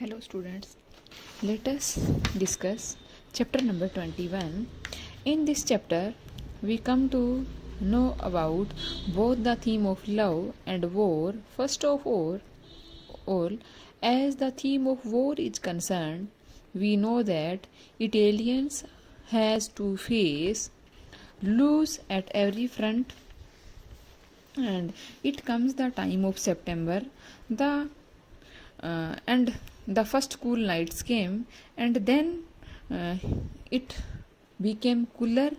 Hello students, let us discuss chapter number 21. In this chapter, we come to know about both the theme of love and war. First of all, as the theme of war is concerned, we know that Italians has to face lose at every front, and it comes the time of September. And the first cool nights came, and then it became cooler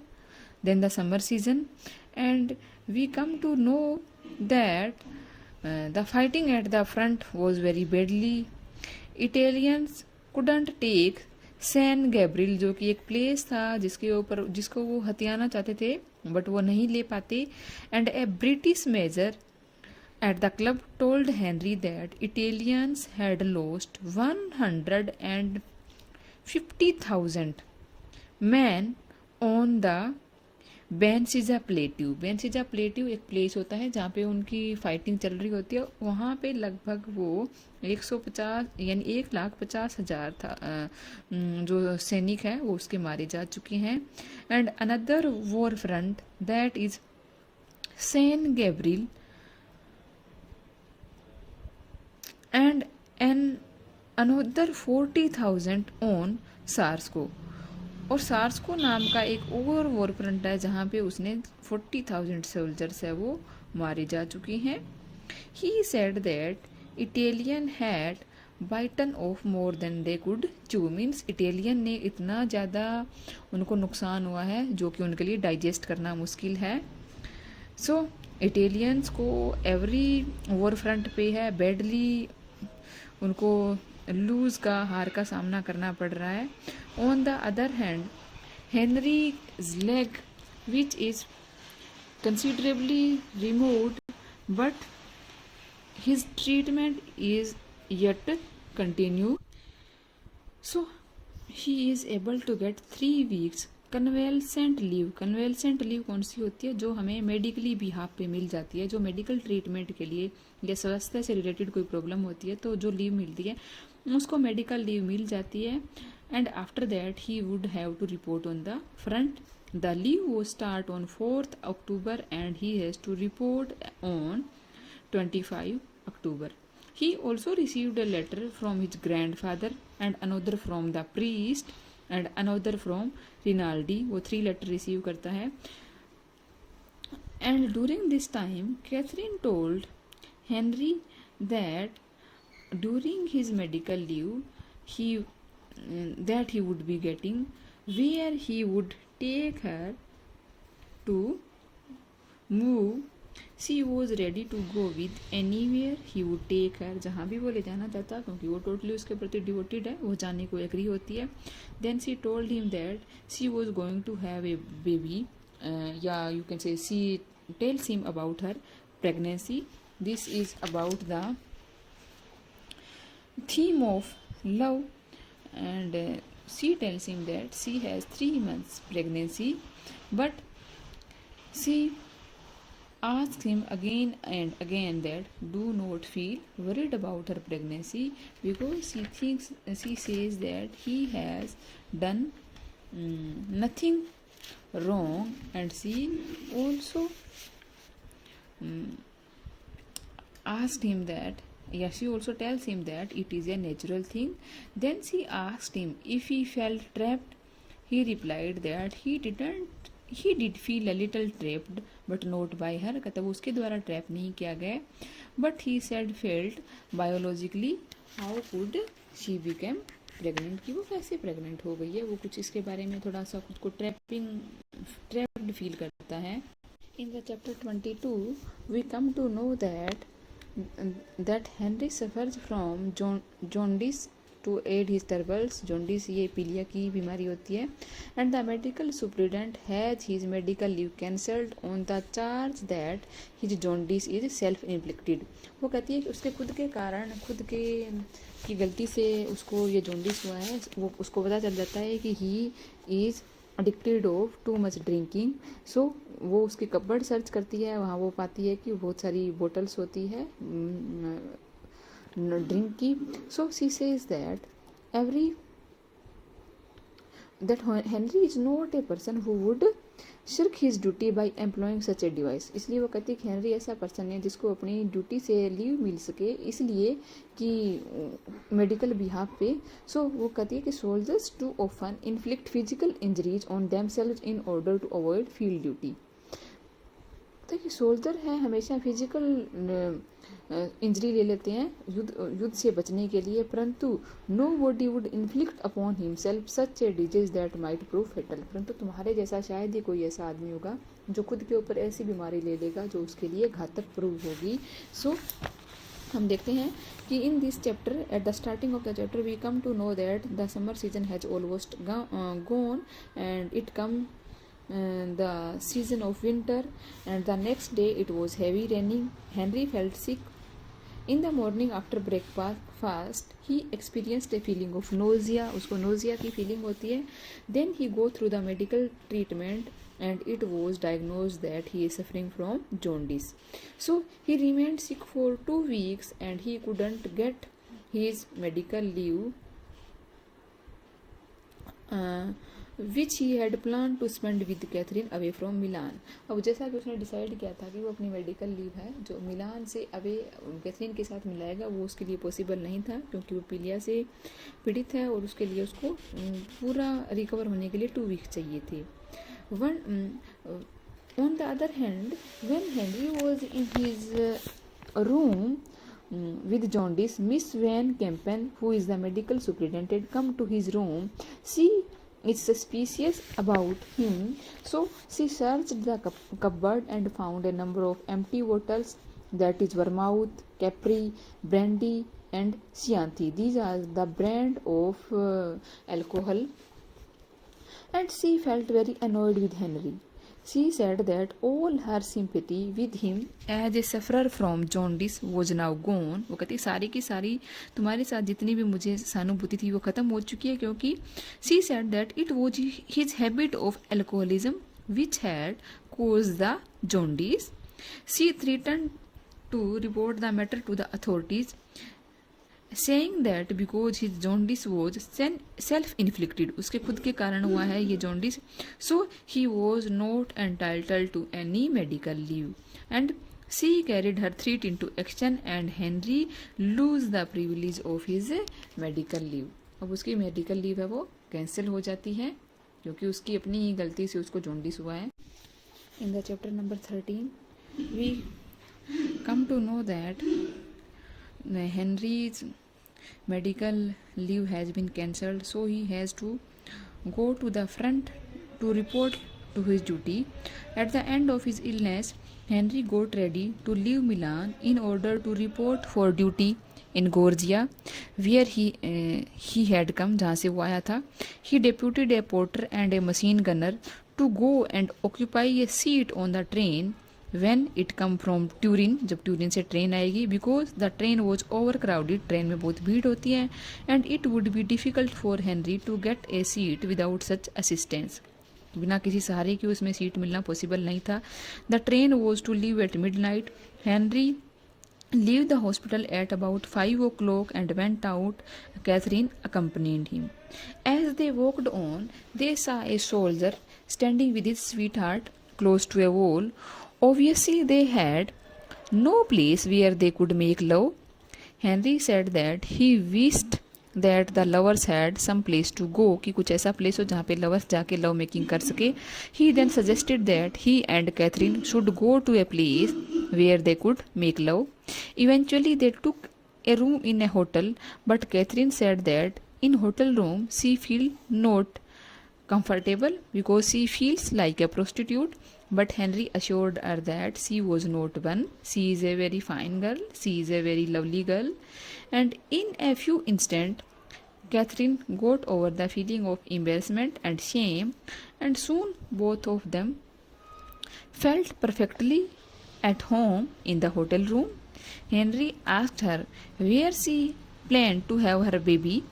than the summer season, and we come to know that the fighting at the front was very badly. Italians couldn't take San Gabriel, जो कि एक place था जिसको वो हथियाना चाहते थे, but वो नहीं ले पाते. And a British major at the club told Henry that Italians had lost 150,000 men on the Bainsizza plateau. Bainsizza plateau एक प्लेस होता है जहाँ पे उनकी फाइटिंग चल रही होती है. वहाँ पे लगभग वो 150 यानी 1,50,000 था जो सैनिक हैं वो उसके मारे जा चुके हैं. And another war front that is San Gabriel and another 40,000 on सार्सको. और सार्सको नाम का एक और वॉर फ्रंट है जहाँ पे उसने 40,000 सोल्जर्स है वो मारे जा चुके हैं. He said that Italian had bitten off more than they could chew. Means Italian ने इतना ज़्यादा उनको नुकसान हुआ है जो कि उनके लिए डाइजेस्ट करना मुश्किल है. सो इटालियंस को एवरी वॉर फ्रंट पे है बैडली उनको लूज का हार का सामना करना पड़ रहा है. On the other hand Henry's leg which is considerably removed but his treatment is yet continue. So he is able to get 3 weeks convalescent leave. Convalescent leave कौन सी होती है? जो हमें मेडिकली बिहाफ पे मिल जाती है, जो मेडिकल ट्रीटमेंट के लिए या स्वास्थ्य से रिलेटेड कोई प्रॉब्लम होती है तो जो लीव मिलती है उसको मेडिकल लीव मिल जाती है. And after that he would have to report on the front. The leave वो start on 4th October and he has to report on 25 October. He also received a letter from his grandfather and another from the priest and another from Rinaldi. वो 3 letter receive करता है. And during this time, Catherine told Henry that during his medical leave, that he would be getting, where he would take her to move. She was ready to go with anywhere he would take her. जहाँ भी वो ले जाना चाहता, क्योंकि वो totally उसके प्रति डिवोटेड है, वो जाने को एग्री होती है. Then she told him that she was going to have a baby. You can say she tells him about her pregnancy. This is about the theme of love, and she tells him that she has 3 months pregnancy, but she asks him again and again that do not feel worried about her pregnancy because she says that he has done nothing wrong, and she also asked him that she also tells him that it is a natural thing. Then she asked him if he felt trapped. He replied that he did feel a little trapped but not by her. कहता वो उसके द्वारा trap नहीं किया गया, but he said felt biologically how could she become pregnant, कि वो कैसे प्रेग्नेंट हो गई है. वो कुछ इसके बारे में थोड़ा सा खुद को ट्रैप्ड फील करता है. In the chapter 22 we come to know that Henry suffers from jaundice to aid his troubles. jaundice ये पीलिया की बीमारी होती है. and the medical superintendent has his medical leave cancelled on the charge that his jaundice is self inflicted. वो कहती है कि उसके खुद के कारण खुद के की गलती से उसको ये jaundice हुआ है. वो उसको पता चल जाता है कि he is addicted of too much drinking. so वो उसकी कपबोर्ड सर्च करती है, वहाँ वो पाती है कि बहुत सारी बोटल्स होती है drink की. So she says that Henry is not a person who would shirk his duty by employing such a device. इसलिए वो कहती है कि हेनरी ऐसा पर्सन है जिसको अपनी ड्यूटी से लीव मिल सके इसलिए कि मेडिकल बिहाफ पे. सो वो कहती है कि soldiers too often inflict physical injuries on themselves in order to avoid field duty. तो कि सोल्जर हैं हमेशा फिजिकल इंजरी ले लेते हैं युद्ध से बचने के लिए, परंतु nobody would inflict upon himself such a disease that might prove fatal. परंतु तुम्हारे जैसा शायद ही कोई ऐसा आदमी होगा जो खुद के ऊपर ऐसी बीमारी ले लेगा जो उसके लिए घातक प्रूव होगी. सो हम देखते हैं कि in this chapter at the starting of the chapter we come to know that the summer season has almost gone and it come the season of winter, and the next day it was heavy raining. Henry felt sick. In the morning after breakfast he experienced a feeling of nausea. उसको nausea की feeling होती है. Then he go through the medical treatment and it was diagnosed that he is suffering from jaundice. So he remained sick for 2 weeks and he couldn't get his medical leave which he had plan to spend with Catherine away from Milan. अब जैसा कि उसने decide किया था कि वो अपनी medical leave है जो मिलान से अवे कैथरीन के साथ मिलाएगा, वो उसके लिए पॉसिबल नहीं था क्योंकि वो पीलिया से पीड़ित है और उसके लिए उसको पूरा रिकवर होने के लिए 2 वीक चाहिए थे. On the other hand when Henry was in his room with jaundice, Miss Van Kempen, who is the medical superintendent, come to his room. She is suspicious about him, so she searched the cupboard and found a number of empty bottles, that is vermouth, capri, brandy and chianti. These are the brand of alcohol, and she felt very annoyed with Henry. She said that all her sympathy with him as a sufferer from jaundice was now gone. वो कहती सारी की सारी तुम्हारे साथ जितनी भी मुझे सहानुभूति थी वो ख़त्म हो चुकी है क्योंकि she said that it was his habit of alcoholism which had caused the jaundice. She threatened to report the matter to the authorities, saying that because his jaundice was self-inflicted, उसके खुद के कारण हुआ है ये jaundice, so he was not entitled to any medical leave, and she carried her threat into action and Henry lose the privilege of his medical leave. अब उसकी medical leave है वो कैंसिल हो जाती है क्योंकि उसकी अपनी ही गलती से उसको jaundice हुआ है. In the chapter number 13 we come to know that Henry's medical leave has been cancelled, so he has to go to the front to report to his duty. At the end of his illness, Henry got ready to leave Milan in order to report for duty in Gorgia, where he had come, जहाँ से वो आया था. He deputed a porter and a machine gunner to go and occupy a seat on the train when it come from Turin, जब Turin से train आएगी, because the train was overcrowded, train में बहुत भीड़ होती है, and it would be difficult for Henry to get a seat without such assistance. बिना किसी सहारे के उसमें सीट मिलना पॉसिबल नहीं था. The train was to leave at midnight. Henry leave the hospital at about 5 o'clock and went out. Catherine accompanied him. As they walked on, they saw a soldier standing with his sweetheart close to a wall. Obviously, they had no place where they could make love. Henry said that he wished that the lovers had some place to go, कि कुछ ऐसा place हो जहाँ पे lovers जाके love making कर सके. He then suggested that he and Catherine should go to a place where they could make love. Eventually, they took a room in a hotel, but Catherine said that in hotel room she feel not comfortable because she feels like a prostitute. But Henry assured her that she was not one. She is a very fine girl. She is a very lovely girl. And in a few instants, Catherine got over the feeling of embarrassment and shame, and soon both of them felt perfectly at home in the hotel room. Henry asked her where she planned to have her baby.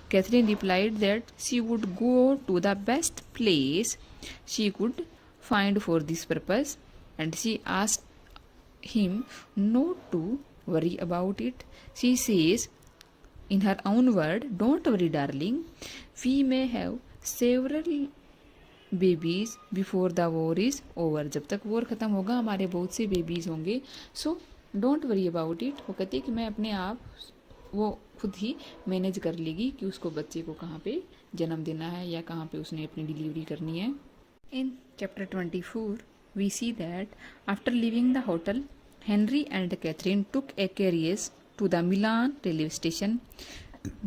Catherine replied that she would go to the best place she could find for this purpose, and she asked him not to worry about it. She says, in her own word, don't worry, darling. We may have several babies before the war is over. जब तक war ख़त्म होगा हमारे बहुत से babies होंगे. So don't worry about it. वो कहती है कि मैं अपने आप वो खुद ही मैनेज कर लेगी कि उसको बच्चे को कहाँ पे जन्म देना है या कहाँ पे उसने अपनी डिलीवरी करनी है. In chapter 24 we see that after leaving the hotel Henry and Catherine took a carriers to the Milan railway station.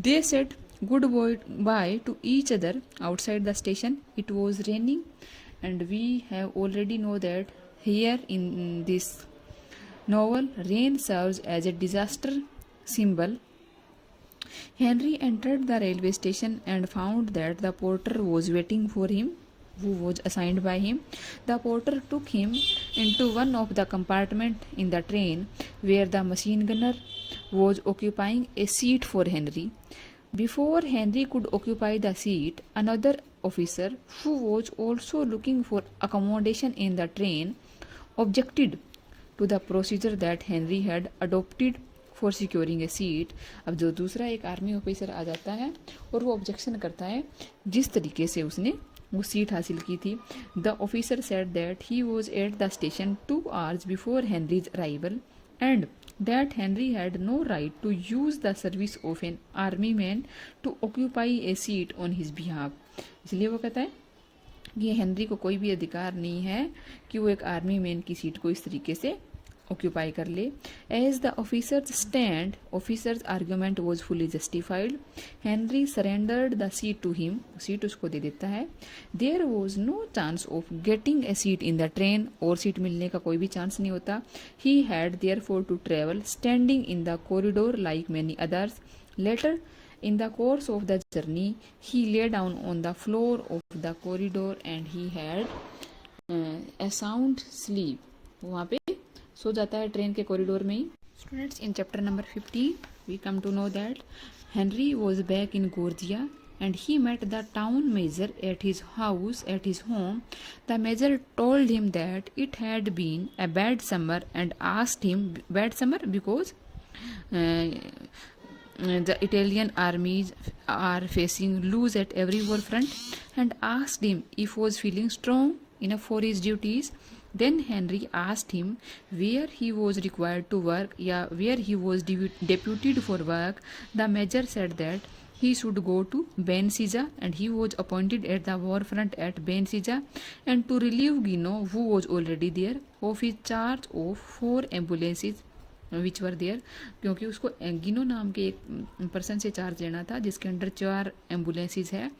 They said goodbye to each other outside the station. It was raining, and we have already know that here in this novel, rain serves as a disaster symbol. Henry entered the railway station and found that the porter was waiting for him, who was assigned by him. The porter took him into one of the compartments in the train where the machine gunner was occupying a seat for Henry. Before Henry could occupy the seat, another officer, who was also looking for accommodation in the train, objected to the procedure that Henry had adopted for securing a seat. अब जो दूसरा एक army officer आ जाता है और वो objection करता है जिस तरीके से उसने वो सीट हासिल की थी. The officer said that he was at the station 2 hours before Henrys arrival and that Henry had no right to use the service of an army man to occupy a seat on his behalf. इसलिए वो कहता है कि Henry को कोई भी अधिकार नहीं है कि वो एक आर्मी मैन की सीट को इस तरीके से ऑक्यूपाई कर ले. As the officers stand, officers argument was fully justified. Henry surrendered the seat to him, seat उसको दे देता है. There was no chance of getting a seat in the train, और सीट मिलने का कोई भी चांस नहीं होता. He had therefore to travel standing in the corridor like many others. Later in the course of the journey he lay down on the floor of the corridor and he had a sound sleep. वहाँ पे सो जाता है train के corridor में ही. Students, in chapter number 15 we come to know that Henry was back in Gorizia and he met the town major at his house, at his home. The major told him that it had been a bad summer and asked him, bad summer because the Italian armies are facing lose at every war front, and asked him if he was feeling strong enough for his duties. Then Henry asked him where he was required to work, where he was deputed for work. The major said that he should go to Benicia, and he was appointed at the war front at Benicia, and to relieve Gino, who was already there, of his charge of 4 ambulances which were there. क्योंकि उसको गिनो नाम के एक person से charge लेना था जिसके अंडर 4 एम्बुलेंसेज है.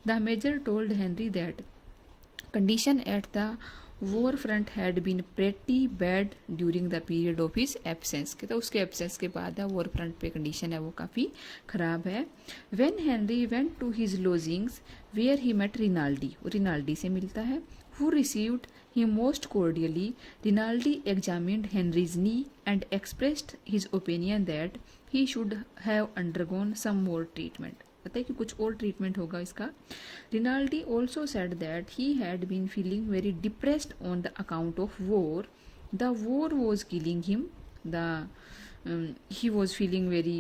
The major told Henry that condition at the war front had been pretty bad during the period of his absence. कहता उसके एब्सेंस के बाद वॉर फ्रंट पे कंडीशन है वो काफ़ी ख़राब है. When Henry went to his lodgings where he met Rinaldi, वो रिनाल्डी से मिलता है, who received him most cordially. Rinaldi examined Henry's knee and expressed his opinion that he should have undergone some more treatment. पता है कि कुछ और treatment होगा इसका. Rinaldi also said that he had been feeling very depressed on the account of war. The war was killing him. He was feeling very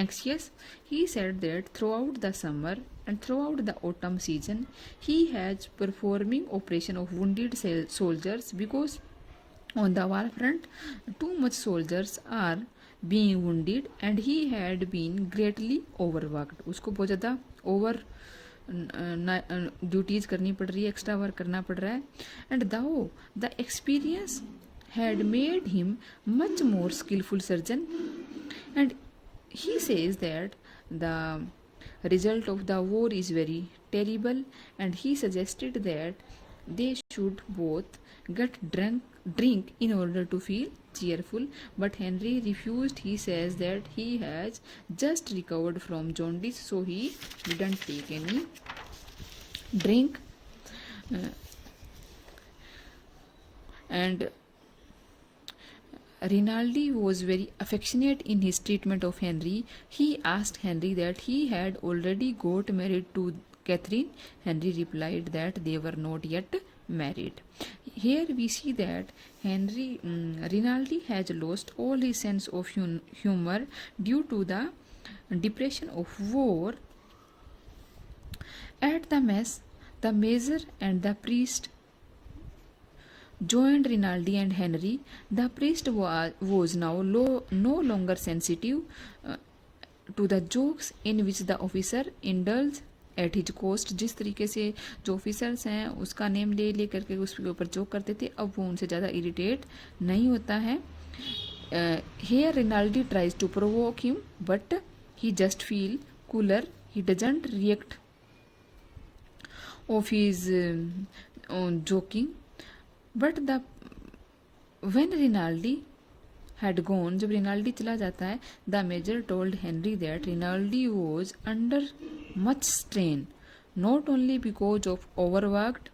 anxious. He said that throughout the summer and throughout the autumn season he has performing operation of wounded soldiers because on the war front too much soldiers are being wounded and he had been greatly overworked. उसको बहुत ज़्यादा over duties करनी पड़ रही है, extra work करना पड़ रहा है. And though the experience had made him much more skilful surgeon. And he says that the result of the war is very terrible, and he suggested that they should both get drink in order to feel cheerful, but Henry refused. He says that he has just recovered from jaundice, so he didn't take any drink. And Rinaldi was very affectionate in his treatment of Henry. He asked Henry that he had already got married to Catherine. Henry replied that they were not yet married. Here we see that Rinaldi has lost all his sense of humor due to the depression of war. At the mess, the major and the priest joined Rinaldi and Henry. The priest was now no longer sensitive to the jokes in which the officer indulged at his cost. जिस तरीके से जो officers हैं उसका name ले ले करके उसके ऊपर जोक करते थे, अब वो उनसे ज़्यादा इरिटेट नहीं होता है. Here Rinaldi tries to provoke him but he just feel cooler. He doesn't react of his joking. But the when Rinaldi had gone, जब रिनाल्डी चला जाता है, the major told Henry that Rinaldi was under much strain, not only because of overworked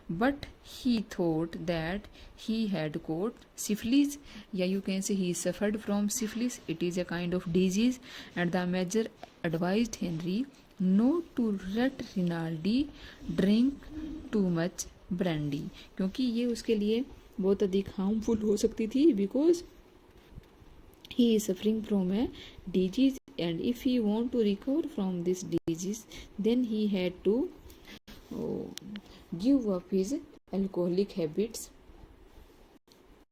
but he thought that he had caught syphilis, yeah, you can say he suffered from syphilis. It is a kind of disease, and the major advised Henry not to let Rinaldi drink too much brandy, क्योंकि ये उसके लिए बहुत अधिक harmful हो सकती थी, because he is suffering from a disease, and if he want to recover from this disease, then he had to give up his alcoholic habits.